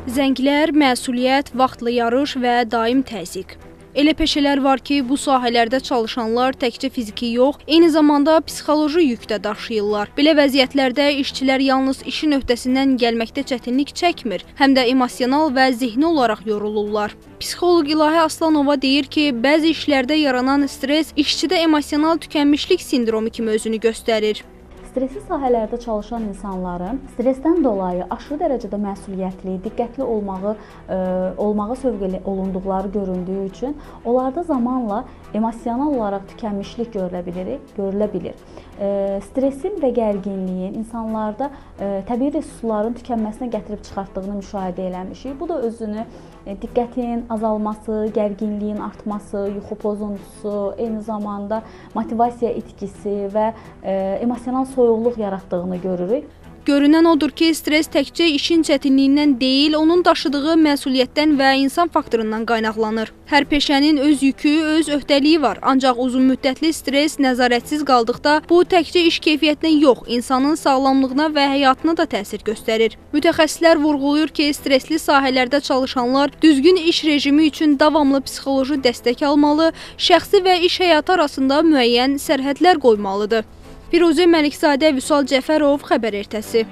Zənglər, məsuliyyət, vaxtla yarış və daim təzyiq. Elə peşələr var ki, bu sahələrdə çalışanlar təkcə fiziki yox, eyni zamanda psixoloji yük də daşıyırlar. Belə vəziyyətlərdə işçilər yalnız işin öhdəsindən gəlməkdə çətinlik çəkmir, həm də emosional və zehni olaraq yorulurlar. Psixoloq İlahi Aslanova deyir ki, bəzi işlərdə yaranan stres işçidə emosional tükənmişlik sindromu kimi özünü göstərir. Stresli sahələrdə çalışan insanların stressdən dolayı aşırı dərəcədə məsuliyyətli, diqqətli olmağa sövq olunduqları göründüyü üçün onlarda zamanla emosional olaraq tükənmişlik görülə bilir. Stressin və gərginliyin insanlarda təbii resursların tükənməsinə gətirib çıxartdığını müşahidə eləmişik. Bu da özünü diqqətin azalması, gərginliyin artması, yuxu pozuntusu, eyni zamanda motivasiya itkisi və emosional soyuqluq yaratdığını görürük. Görünən odur ki, stres təkcə işin çətinliyindən deyil, onun daşıdığı məsuliyyətdən və insan faktorundan qaynaqlanır. Hər peşənin öz yükü, öz öhdəliyi var. Ancaq uzunmüddətli stres nəzarətsiz qaldıqda bu təkcə iş keyfiyyətinə yox, insanın sağlamlığına və həyatına da təsir göstərir. Mütəxəssislər vurğulayır ki, stresli sahələrdə çalışanlar düzgün iş rejimi üçün davamlı psixoloji dəstək almalı, şəxsi və iş həyatı arasında müəyyən sərhədlər qoymalıdır. Firuzə Məlikzadə, Vüsal Cəfərov, Xəbər Ertəsi.